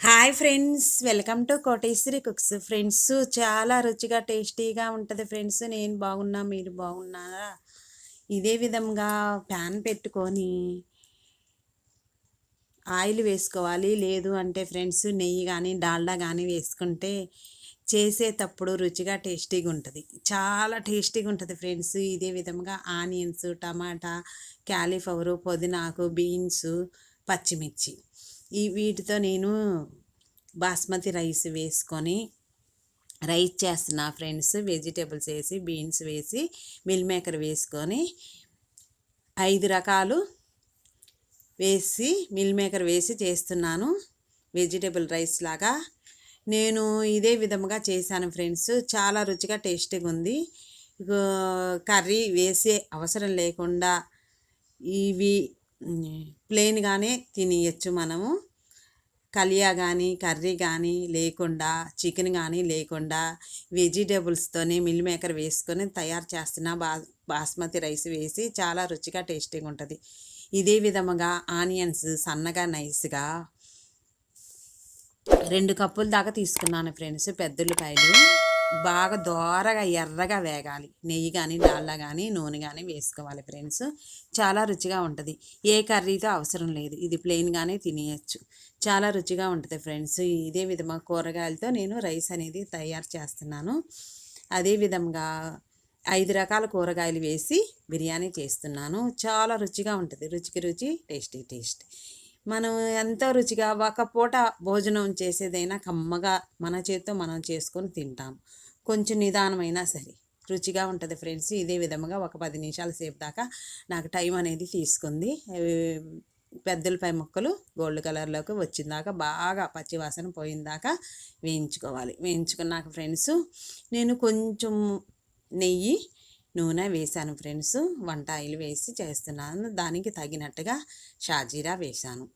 Hi friends, welcome to Koteswari cooks. Friends, చాలా రుచిగా టేస్టీగా ఉంటుంది ఫ్రెండ్స్. నేను బాగున్నా, మీరు బాగున్నారా? ఇదే విధంగా ప్యాన్ పెట్టుకొని ఆయిల్ వేసుకోవాలి. లేదు అంటే ఫ్రెండ్స్ నెయ్యి కానీ డాల్డా కానీ వేసుకుంటే చేసేటప్పుడు రుచిగా టేస్టీగా ఉంటుంది. చాలా టేస్టీగా ఉంటుంది ఫ్రెండ్స్. ఇదే విధంగా ఆనియన్స్, టమాటా, క్యాలీఫ్లవరు, పుదీనాకు, బీన్స్, పచ్చిమిర్చి వీటితో నేను బాస్మతి రైస్ వేసుకొని రైస్ చేస్తున్నా ఫ్రెండ్స్. వెజిటేబుల్స్ వేసి, బీన్స్ వేసి, మిల్ మేకర్ వేసుకొని 5 రకాలు వేసి మిల్ మేకర్ వేసి చేస్తున్నాను వెజిటేబుల్ రైస్ లాగా. నేను ఇదే విధముగా చేశాను ఫ్రెండ్స్. చాలా రుచిగా టేస్టీగా ఉంది. కర్రీ వేసే అవసరం లేకుండా ఇవి ప్లెయిన్గానే తినేయచ్చు మనము. కలియా కానీ కర్రీ కానీ లేకుండా, చికెన్ కానీ లేకుండా వెజిటేబుల్స్తోనే మిల్ మేకర్ వేసుకొని తయారు చేస్తున్న బాస్మతి రైస్ వేసి చాలా రుచిగా టేస్టీగా ఉంటుంది. ఇదే విధముగా ఆనియన్స్ సన్నగా నైస్గా 2 కప్పుల దాకా తీసుకున్నాను ఫ్రెండ్స్. పెద్దుల్లిపాయలు బాగా దోరగా ఎర్రగా వేగాలి. నెయ్యి కానీ డాల్డా కానీ నూనె కానీ వేసుకోవాలి ఫ్రెండ్స్. చాలా రుచిగా ఉంటుంది. ఏ కర్రీతో అవసరం లేదు, ఇది ప్లెయిన్గానే తినేయచ్చు. చాలా రుచిగా ఉంటుంది ఫ్రెండ్స్. ఇదే విధంగా కూరగాయలతో నేను రైస్ అనేది తయారు చేస్తున్నాను. అదే విధంగా 5 రకాల కూరగాయలు వేసి బిర్యానీ చేస్తున్నాను. చాలా రుచిగా ఉంటుంది. రుచికి రుచి, టేస్టీ టేస్ట్. మనం ఎంతో రుచిగా ఒక పూట భోజనం చేసేదైనా కమ్మగా మన చేతితో మనం చేసుకొని తింటాం. కొంచెం నిదానమైనా సరే రుచిగా ఉంటుంది ఫ్రెండ్స్. ఇదే విధముగా ఒక 10 నిమిషాల సేపు దాకా నాకు టైం అనేది తీసుకుంది. పెద్దలపై ముక్కలు గోల్డ్ కలర్లోకి వచ్చిందాకా బాగా పచ్చివాసన పోయిందాకా వేయించుకోవాలి. వేయించుకున్నాక ఫ్రెండ్స్ నేను కొంచెం నెయ్యి, నూనె వేసాను ఫ్రెండ్స్. వంట ఆయిల్ వేసి చేస్తున్నాను. దానికి తగినట్టుగా షాజీరా వేసాను.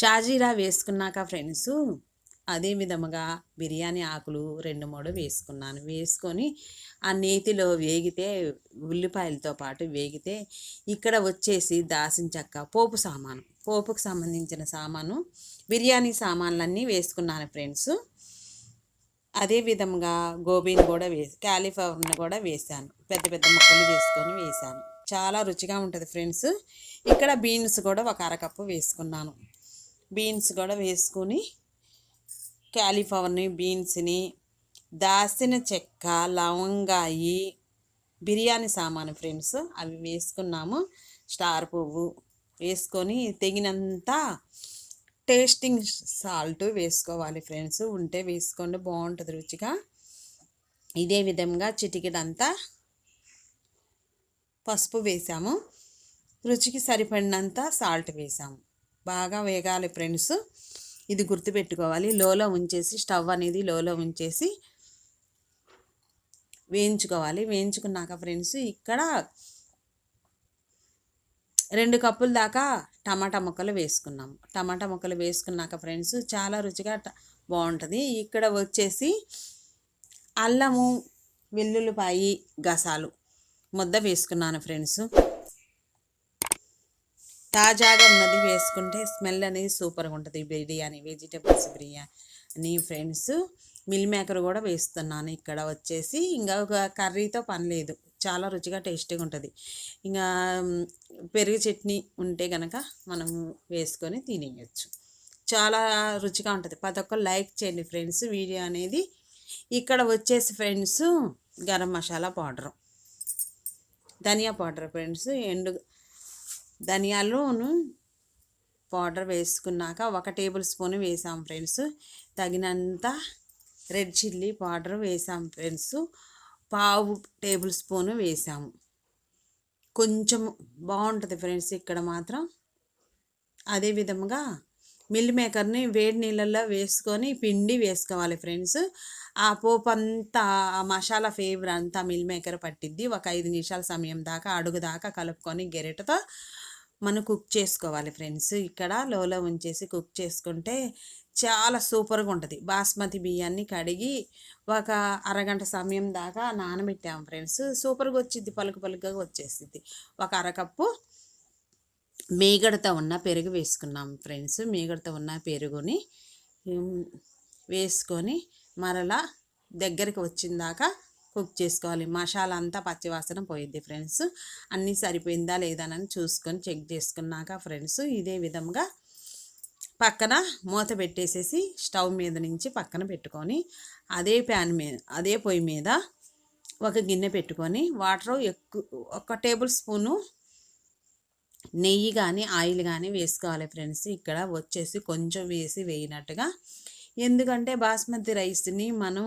షాజీరా వేసుకున్నాక ఫ్రెండ్స్ అదే విధముగా బిర్యానీ ఆకులు 2-3 వేసుకున్నాను. వేసుకొని ఆ నేతిలో వేగితే, ఉల్లిపాయలతో పాటు వేగితే ఇక్కడ వచ్చేసి దాల్చిన చెక్క, పోపు సామాను, పోపుకు సంబంధించిన సామాను, బిర్యానీ సామాన్లన్నీ వేసుకున్నాను ఫ్రెండ్స్. అదే విధంగా గోబీని కూడా క్యాలీఫ్లవర్ని కూడా వేసాను. పెద్ద పెద్ద ముక్కలు చేసుకొని వేసాను. చాలా రుచిగా ఉంటుంది ఫ్రెండ్స్. ఇక్కడ బీన్స్ కూడా ఒక అరకప్పు వేసుకున్నాను. బీన్స్ కూడా వేసుకొని క్యాలీఫ్లవర్ని, బీన్స్ని, దాల్చిన చెక్క, లవంగాయి, బిర్యానీ సామాను ఫ్రెండ్స్ అవి వేసుకున్నాము. స్టార్ పువ్వు వేసుకొని తగినంత టేస్టింగ్ సాల్ట్ వేసుకోవాలి ఫ్రెండ్స్. ఉంటే వేసుకోండి, బాగుంటుంది రుచిగా. ఇదే విధంగా చిటికెడంతా పసుపు వేసాము. రుచికి సరిపడినంత సాల్ట్ వేసాము. బాగా వేగాలి ఫ్రెండ్స్. ఇది గుర్తుపెట్టుకోవాలి. లోలో ఉంచేసి, స్టవ్ అనేది లోలో ఉంచేసి వేయించుకోవాలి. వేయించుకున్నాక ఫ్రెండ్స్ ఇక్కడ 2 కప్పుల దాకా టమాటా ముక్కలు వేసుకున్నాము. టమాటా ముక్కలు వేసుకున్నాక ఫ్రెండ్స్ చాలా రుచిగా బాగుంటుంది. ఇక్కడ వచ్చేసి అల్లము, వెల్లుల్లిపాయి గసాలు ముద్ద వేసుకున్నాను ఫ్రెండ్స్. తాజాగా ఉన్నది వేసుకుంటే స్మెల్ అనేది సూపర్గా ఉంటుంది biryani, vegetables biryani friends. Meal maker కూడా వేస్తున్నాను. ఇక్కడ వచ్చేసి ఇంకా ఒక కర్రీతో పని లేదు, చాలా రుచిగా టేస్టీగా ఉంటుంది. ఇంకా పెరుగు చట్నీ ఉంటే కనుక మనం వేసుకొని తినేయచ్చు. చాలా రుచిగా ఉంటుంది. ప్రతి ఒక్కరు లైక్ చేయండి ఫ్రెండ్స్ వీడియో అనేది. ఇక్కడ వచ్చేసి ఫ్రెండ్స్ గరం మసాలా పౌడరు, ధనియా పౌడర్ ఫ్రెండ్స్, ధనియాలను పౌడర్ వేసుకున్నాక 1 టేబుల్ స్పూన్ వేసాం ఫ్రెండ్స్. తగినంత రెడ్ చిల్లీ పౌడర్ వేసాం ఫ్రెండ్స్. 1/2 టేబుల్ స్పూన్ వేసాము. కొంచెం బాగుంటుంది ఫ్రెండ్స్ ఇక్కడ మాత్రం. అదే విధముగా మిల్ మేకర్ని వేడి నీళ్ళల్లో వేసుకొని పిండి వేసుకోవాలి ఫ్రెండ్స్. ఆ పోపు అంతా, ఆ మసాలా ఫ్లేవర్ అంతా మిల్ మేకర్ పట్టిద్ది. ఒక 5 నిమిషాల సమయం దాకా అడుగు దాకా కలుపుకొని గెరెటతో మనం కుక్ చేసుకోవాలి ఫ్రెండ్స్. ఇక్కడ లోలో ఉంచేసి కుక్ చేసుకుంటే చాలా సూపర్గా ఉంటుంది. బాస్మతి బియ్యాన్ని కడిగి ఒక అరగంట సమయం దాకా నానబెట్టాము ఫ్రెండ్స్. సూపర్గా వచ్చింది, పలుకు పలుకుగా వచ్చేసింది. ఒక అరకప్పు మీగడతో ఉన్న పెరుగు వేసుకున్నాం ఫ్రెండ్స్. మీగడతో ఉన్న పెరుగుని వేసుకొని మరలా దగ్గరికి వచ్చిందాకా కుక్ చేసుకోవాలి. మసాలా అంతా పచ్చివాసన పోయిద్ది ఫ్రెండ్స్. అన్నీ సరిపోయిందా లేదానని చూసుకొని చెక్ చేసుకున్నాక ఫ్రెండ్స్ ఇదే విధంగా పక్కన మూత పెట్టేసేసి స్టవ్ మీద నుంచి పక్కన పెట్టుకొని అదే ప్యాన్ మీద అదే పొయ్యి మీద ఒక గిన్నె పెట్టుకొని వాటర్ ఒక టేబుల్ స్పూను నెయ్యి కానీ ఆయిల్ కానీ వేసుకోవాలి ఫ్రెండ్స్. ఇక్కడ వచ్చేసి కొంచెం వేయినట్టుగా, ఎందుకంటే బాస్మతి రైస్ని మనం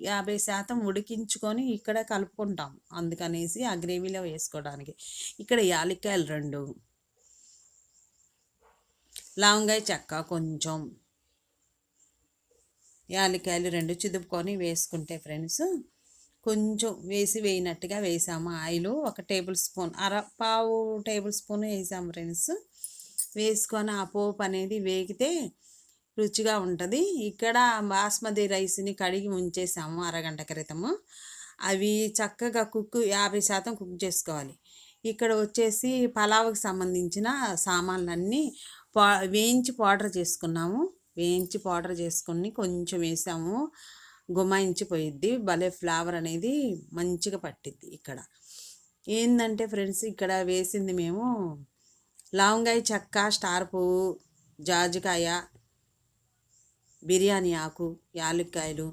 50% ఉడికించుకొని ఇక్కడ కలుపుకుంటాం, అందుకనేసి ఆ గ్రేవీలో వేసుకోవడానికి. ఇక్కడ యాలక్కాయలు 2, లవంగాయ చెక్క కొంచెం, యాలక్కాయలు 2 చిదుపుకొని వేసుకుంటే ఫ్రెండ్స్ కొంచెం వేయినట్టుగా వేసాము. ఆయిల్ ఒక టేబుల్ స్పూన్ పావు టేబుల్ స్పూన్ వేసాము ఫ్రెండ్స్. వేసుకొని ఆ పోపు అనేది వేగితే రుచిగా ఉంటుంది. ఇక్కడ బాస్మతి రైస్ని కడిగి ఉంచేసాము అరగంట క్రితము. అవి చక్కగా 50% కుక్ చేసుకోవాలి. ఇక్కడ వచ్చేసి పలావుకి సంబంధించిన సామాన్లన్నీ వేయించి పౌడర్ చేసుకున్నాము. వేయించి పౌడర్ చేసుకొని కొంచెం వేసాము, గుమాయించిపోయిద్ది, భలే ఫ్లేవర్ అనేది మంచిగా పట్టిద్ది. ఇక్కడ ఏంటంటే ఫ్రెండ్స్ ఇక్కడ వేసింది మేము లవంగాయ చెక్క, స్టార్ పువ్వు, జాజికాయ, బిర్యానీ ఆకు, యాలక్కాయలు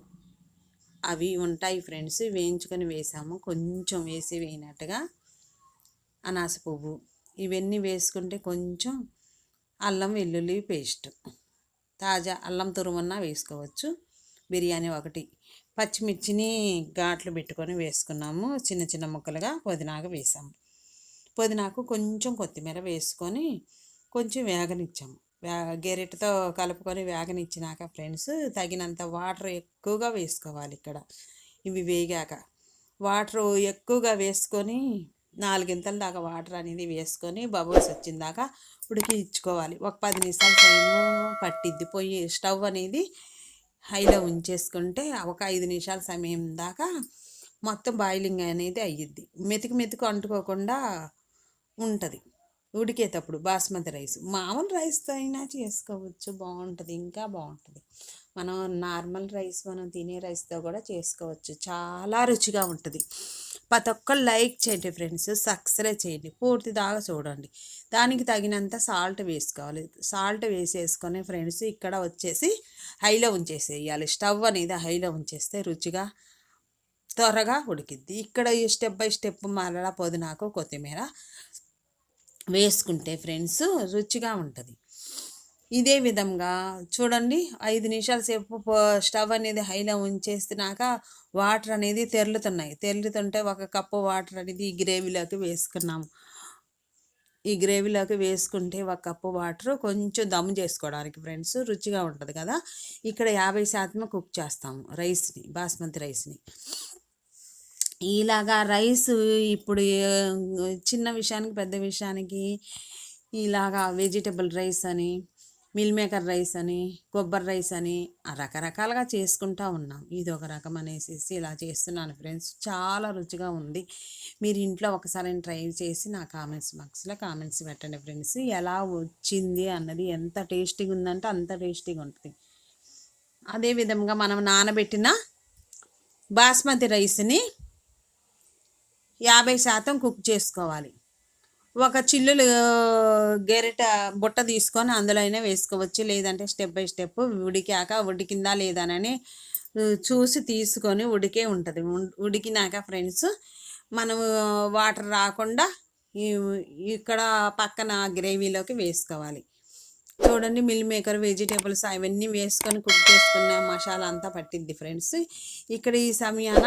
అవి ఉంటాయి ఫ్రెండ్స్, వేయించుకొని వేసాము. కొంచెం వేయినట్టుగా అనాస పువ్వు ఇవన్నీ వేసుకుంటే కొంచెం అల్లం వెల్లుల్లి పేస్ట్, తాజా అల్లం తురుమన్నా వేసుకోవచ్చు. బిర్యానీ 1, పచ్చిమిర్చిని ఘాట్లు పెట్టుకొని వేసుకున్నాము, చిన్న చిన్న ముక్కలుగా. పుదీనాకు వేసాము, పుదీనాకు కొంచెం కొత్తిమీర వేసుకొని కొంచెం వేగనిచ్చాము. గెరెట్తో కలుపుకొని వేగనిచ్చినాక ఫ్రెండ్స్ తగినంత వాటర్ ఎక్కువగా వేసుకోవాలి. ఇక్కడ ఇవి వేగాక వాటర్ ఎక్కువగా వేసుకొని 4 గింతల దాకా వాటర్ అనేది వేసుకొని బబుల్స్ వచ్చిందాకా ఉడికించుకోవాలి. ఒక 10 నిమిషాల టైం పట్టిద్ది. స్టవ్ అనేది హైలో ఉంచేసుకుంటే ఒక 5 నిమిషాల సమయం దాకా మొత్తం బాయిలింగ్ అనేది అయ్యిద్ది. మెతుకు అంటుకోకుండా ఉంటుంది ఉడికేటప్పుడు. బాస్మతి రైస్ మామూలు రైస్తో అయినా చేసుకోవచ్చు, బాగుంటుంది, ఇంకా బాగుంటుంది. మనం నార్మల్ రైస్ మనం తినే రైస్తో కూడా చేసుకోవచ్చు, చాలా రుచిగా ఉంటుంది. ప్రతి ఒక్కరు లైక్ చేయండి ఫ్రెండ్స్, సబ్స్క్రైబ్ చేయండి, పూర్తి దాకా చూడండి. దానికి తగినంత సాల్ట్ వేసుకోవాలి. సాల్ట్ వేసేసుకొని ఫ్రెండ్స్ ఇక్కడ వచ్చేసి హైలో ఉంచేసేయాలి. స్టవ్ అనేది హైలో ఉంచేస్తే రుచిగా త్వరగా ఉడికిద్ది. ఇక్కడ ఈ స్టెప్ బై స్టెప్ మరలా పుదీనాకు కొత్తిమీర వేసుకుంటే ఫ్రెండ్స్ రుచిగా ఉంటుంది. ఇదే విధంగా చూడండి 5 నిమిషాల సేపు స్టవ్ అనేది హైలో ఉంచేసినాక వాటర్ అనేది తెరులుతుంటే 1 కప్పు వాటర్ అనేది ఈ గ్రేవీలోకి వేసుకున్నాము. ఈ గ్రేవీలోకి వేసుకుంటే 1 కప్పు వాటర్ కొంచెం దమ్ చేసుకోవడానికి ఫ్రెండ్స్ రుచిగా ఉంటుంది కదా. ఇక్కడ 50% కుక్ చేస్తాము రైస్ని, బాస్మతి రైస్ని. ఇలాగా రైస్ ఇప్పుడు చిన్న విషయానికి పెద్ద విషయానికి ఇలాగా వెజిటబుల్ రైస్ అని, మిల్ మేకర్ రైస్ అని, కొబ్బరి రైస్ అని రకరకాలుగా చేసుకుంటూ ఉన్నాం. ఇది ఒక రకం అనేసి ఇలా చేస్తున్నాను ఫ్రెండ్స్. చాలా రుచిగా ఉంది. మీరు ఇంట్లో ఒకసారి ట్రై చేసి నా కామెంట్స్ బాక్స్లో కామెంట్స్ పెట్టండి ఫ్రెండ్స్. ఎలా వచ్చింది అన్నది, ఎంత టేస్టీగా ఉందంటే అంత టేస్టీగా ఉంటుంది. అదేవిధంగా మనం నానబెట్టిన బాస్మతి రైస్ని 50% కుక్ చేసుకోవాలి. ఒక చిల్లులు గెరిట బుట్ట తీసుకొని అందులో అయినా వేసుకోవచ్చు, లేదంటే స్టెప్ బై స్టెప్ ఉడికిందా లేదానని చూసి తీసుకొని ఉడికే ఉంటుంది. ఉడికినాక ఫ్రెండ్స్ మనము వాటర్ రాకుండా ఇక్కడ పక్కన గ్రేవీలోకి వేసుకోవాలి. చూడండి మిల్ మేకర్, వెజిటేబుల్స్ అవన్నీ వేసుకొని కుక్ చేసుకున్న మసాలా అంతా పట్టిద్ది ఫ్రెండ్స్. ఇక్కడ ఈ సమయాన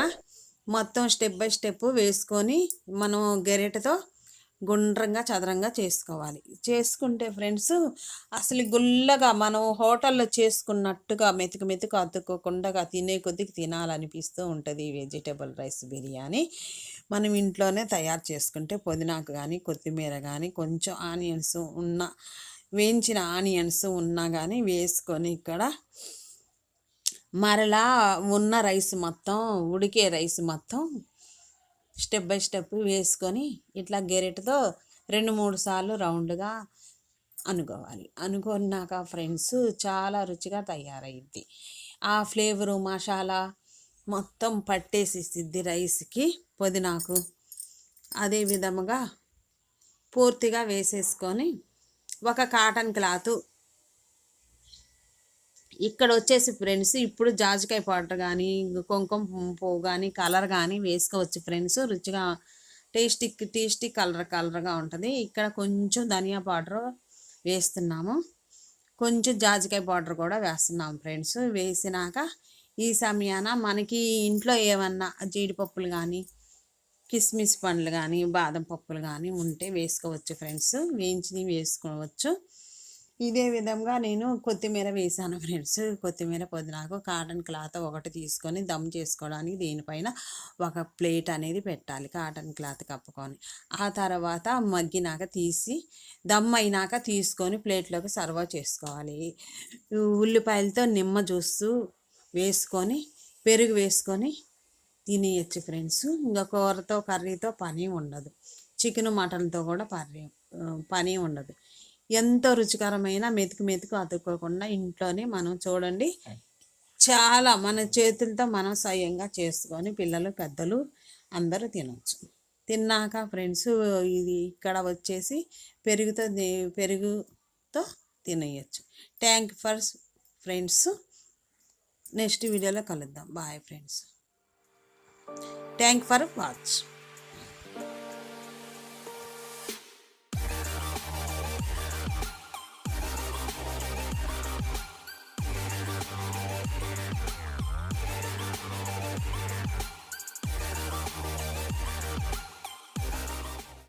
మొత్తం స్టెప్ బై స్టెప్ వేసుకొని మనం గెరెటతో గుండ్రంగా చదరంగా చేసుకోవాలి. చేసుకుంటే ఫ్రెండ్స్ అసలు గుల్లగా మనం హోటల్లో చేసుకున్నట్టుగా మెతుకు అతుక్కోకుండా తినే కొద్దికి తినాలనిపిస్తూ ఉంటుంది. వెజిటేబుల్ రైస్ బిర్యానీ మనం ఇంట్లోనే తయారు చేసుకుంటే పుదీనాకు కానీ కొత్తిమీర కానీ కొంచెం ఆనియన్స్ వేయించిన ఆనియన్స్ ఉన్నా కానీ వేసుకొని ఇక్కడ మరలా ఉన్న రైస్ మొత్తం, ఉడికే రైస్ మొత్తం స్టెప్ బై స్టెప్ వేసుకొని ఇట్లా గెరెటతో 2-3 సార్లు రౌండ్గా అనుకోవాలి. అనుకున్నాక ఫ్రెండ్స్ చాలా రుచిగా తయారయ్యిద్ది. ఆ ఫ్లేవరు మసాలా మొత్తం పట్టేసిద్ది రైస్కి, పుదీనాకు. అదే విధముగా పూర్తిగా వేసేసుకొని ఒక కాటన్ క్లాత్, ఇక్కడ వచ్చేసి ఫ్రెండ్స్ ఇప్పుడు జాజికాయ పౌడర్ కానీ కుంకుమ పువ్వు కానీ కలర్ కానీ వేసుకోవచ్చు ఫ్రెండ్స్. రుచిగా టేస్టీ కలర్గా ఉంటుంది. ఇక్కడ కొంచెం ధనియా పౌడర్ వేస్తున్నాము, కొంచెం జాజికాయ పౌడర్ కూడా వేస్తున్నాము ఫ్రెండ్స్. వేసినాక ఈ సమయాన మనకి ఇంట్లో ఏమన్నా జీడిపప్పులు కానీ కిస్మిస్ పండ్లు కానీ బాదం పప్పులు కానీ ఉంటే వేసుకోవచ్చు ఫ్రెండ్స్, వేయించినవి వేసుకోవచ్చు. ఇదే విధంగా నేను కొత్తిమీర వేసాను ఫ్రెండ్స్. కొత్తిమీర పుదీనాకు కాటన్ క్లాత్ ఒకటి తీసుకొని దమ్ చేసుకోవడానికి దీనిపైన ఒక ప్లేట్ అనేది పెట్టాలి, కాటన్ క్లాత్ కప్పుకొని. ఆ తర్వాత మగ్గినాక తీసి దమ్ అయినాక తీసుకొని ప్లేట్లోకి సర్వ్ చేసుకోవాలి. ఉల్లిపాయలతో నిమ్మ జ్యూస్ వేసుకొని పెరుగు వేసుకొని తినేయచ్చు ఫ్రెండ్స్. ఇంకా కూరతో కర్రీతో పని ఉండదు, చికెన్ మటన్తో కూడా పని ఉండదు. ఎంతో రుచికరమైన మెతుకు అతుక్కోకుండా ఇంట్లోనే మనం చూడండి చాలా మన చేతులతో మనం స్వయంగా చేసుకొని పిల్లలు పెద్దలు అందరూ తినచ్చు. తిన్నాక ఫ్రెండ్స్ ఇది ఇక్కడ వచ్చేసి పెరుగుతో తినేయచ్చు. Thank for friends. నెక్స్ట్ వీడియోలో కలుద్దాం. Bye friends. Thank for watch.